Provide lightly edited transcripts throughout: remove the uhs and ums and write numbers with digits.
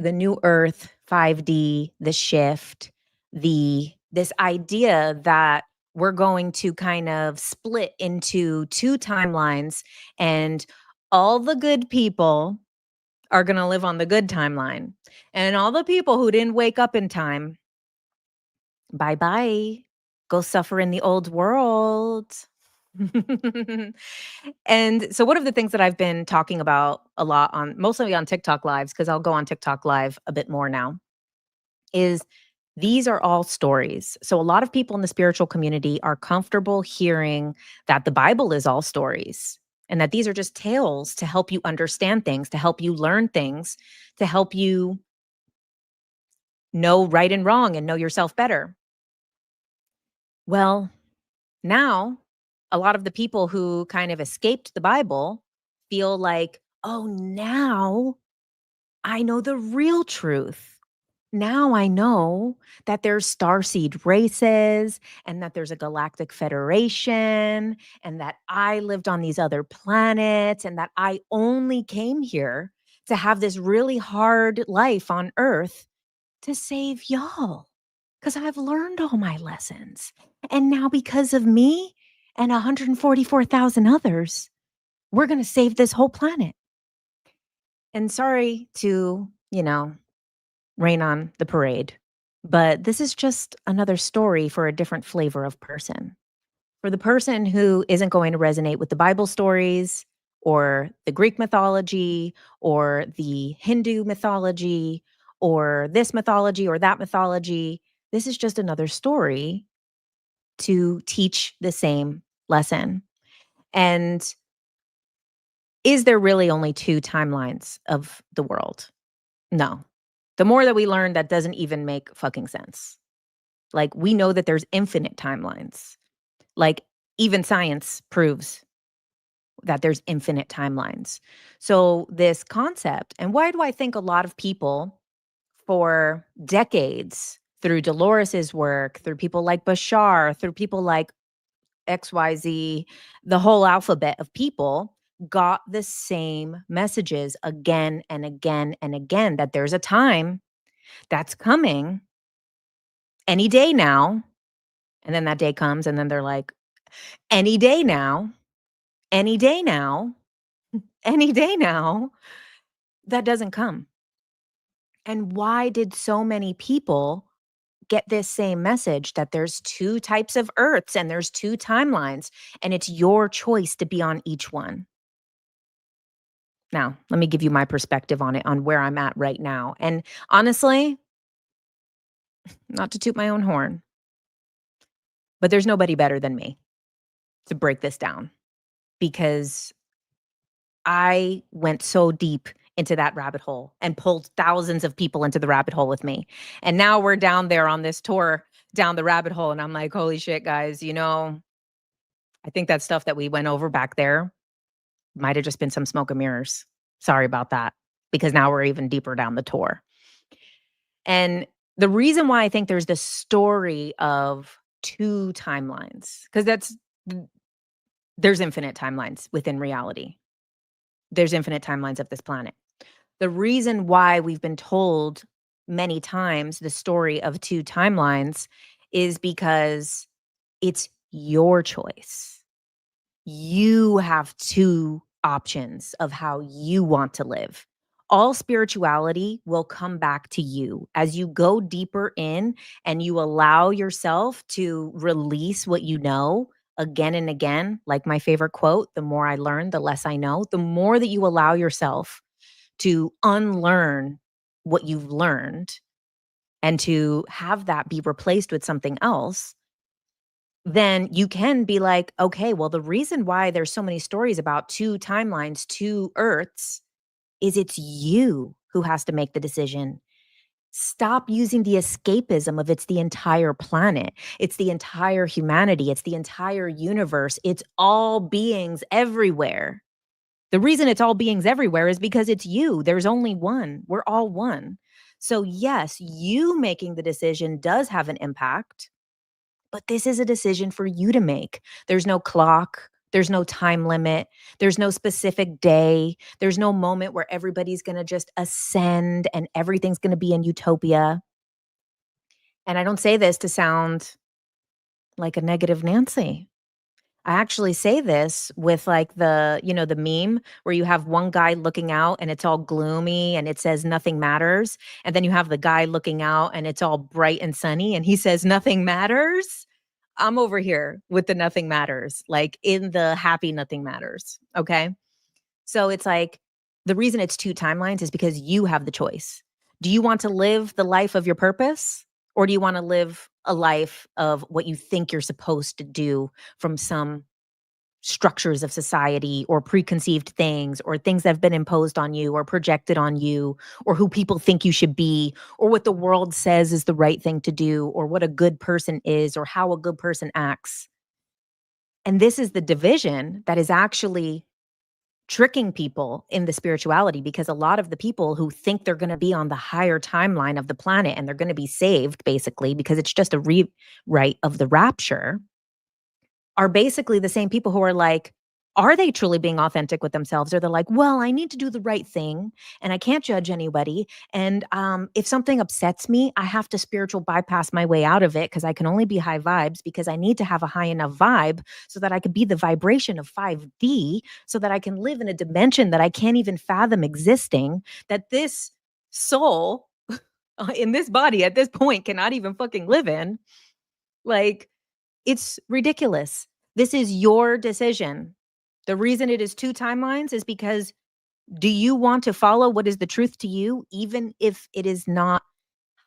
the new earth, 5D, the shift, this idea that we're going to kind of split into two timelines, and all the good people are going to live on the good timeline, and all the people who didn't wake up in time, bye bye, go suffer in the old world. And so one of the things that I've been talking about a lot on, mostly on TikTok lives, because I'll go on TikTok live a bit more now, is these are all stories. So a lot of people in the spiritual community are comfortable hearing that the Bible is all stories and that these are just tales to help you understand things, to help you learn things, to help you know right and wrong and know yourself better. Well, now a lot of the people who kind of escaped the Bible feel like, oh, now I know the real truth. Now I know that there's starseed races and that there's a galactic federation and that I lived on these other planets and that I only came here to have this really hard life on Earth to save y'all, because I've learned all my lessons. And now, because of me and 144,000 others, we're going to save this whole planet. And sorry to, rain on the parade, but this is just another story for a different flavor of person. For the person who isn't going to resonate with the Bible stories or the Greek mythology or the Hindu mythology or this mythology or that mythology, this is just another story to teach the same lesson. And is there really only two timelines of the world? No. The more that we learn, that doesn't even make fucking sense. Like, we know that there's infinite timelines. Like, even science proves that there's infinite timelines. So this concept, and why do I think a lot of people for decades, through Dolores's work, through people like Bashar, through people like XYZ, the whole alphabet of people got the same messages again and again and again, that there's a time that's coming any day now. And then that day comes, and then they're like, any day now, any day now, any day now. That doesn't come. And why did so many people get this same message that there's two types of Earths and there's two timelines, and it's your choice to be on each one? Now, let me give you my perspective on it, on where I'm at right now. And honestly, not to toot my own horn, but there's nobody better than me to break this down, because I went so deep into that rabbit hole and pulled thousands of people into the rabbit hole with me. And now we're down there on this tour down the rabbit hole. And I'm like, holy shit, guys, I think that stuff that we went over back there might have just been some smoke and mirrors. Sorry about that, because now we're even deeper down the tour. And the reason why I think there's this story of two timelines, because there's infinite timelines within reality. There's infinite timelines of this planet. The reason why we've been told many times the story of two timelines is because it's your choice. You have two options of how you want to live. All spirituality will come back to you as you go deeper in and you allow yourself to release what you know again and again. Like my favorite quote, the more I learn, the less I know. The more that you allow yourself to unlearn what you've learned and to have that be replaced with something else, then you can be like, okay, well, the reason why there's so many stories about two timelines, two Earths, is it's you who has to make the decision. Stop using the escapism of it's the entire planet. It's the entire humanity. It's the entire universe. It's all beings everywhere. The reason it's all beings everywhere is because it's you. There's only one. We're all one. So yes, you making the decision does have an impact, but this is a decision for you to make. There's no clock. There's no time limit. There's no specific day. There's no moment where everybody's going to just ascend and everything's going to be in utopia. And I don't say this to sound like a negative Nancy. I actually say this with like the meme where you have one guy looking out and it's all gloomy and it says nothing matters. And then you have the guy looking out and it's all bright and sunny and he says nothing matters. I'm over here with the nothing matters, like in the happy nothing matters. Okay. So it's like the reason it's two timelines is because you have the choice. Do you want to live the life of your purpose? Or do you want to live a life of what you think you're supposed to do from some structures of society or preconceived things or things that have been imposed on you or projected on you or who people think you should be or what the world says is the right thing to do or what a good person is or how a good person acts. And this is the division that is actually tricking people in the spirituality because a lot of the people who think they're going to be on the higher timeline of the planet and they're going to be saved basically because it's just a rewrite of the rapture are basically the same people who are like, are they truly being authentic with themselves? Or they're like, well, I need to do the right thing and I can't judge anybody. And if something upsets me, I have to spiritual bypass my way out of it because I can only be high vibes because I need to have a high enough vibe so that I could be the vibration of 5D so that I can live in a dimension that I can't even fathom existing, that this soul in this body at this point cannot even fucking live in. Like, it's ridiculous. This is your decision. The reason it is two timelines is because do you want to follow what is the truth to you, even if it is not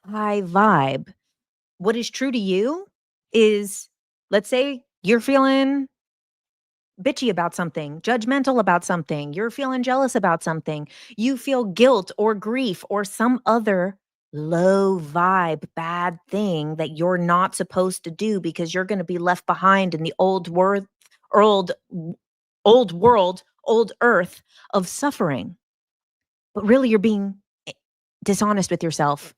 high vibe? What is true to you is, let's say you're feeling bitchy about something, judgmental about something, you're feeling jealous about something, you feel guilt or grief or some other low vibe bad thing that you're not supposed to do because you're going to be left behind in the old old world, old earth of suffering. But really you're being dishonest with yourself,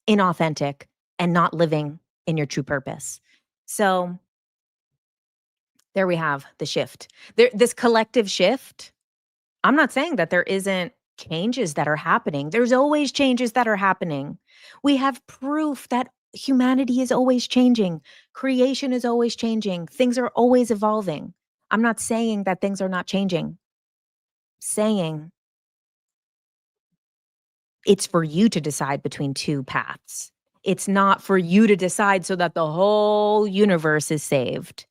inauthentic and not living in your true purpose. So there we have the shift. This collective shift. I'm not saying that there isn't changes that are happening. There's always changes that are happening. We have proof that humanity is always changing. Creation is always changing. Things are always evolving. I'm not saying that things are not changing. Saying it's for you to decide between two paths. It's not for you to decide so that the whole universe is saved.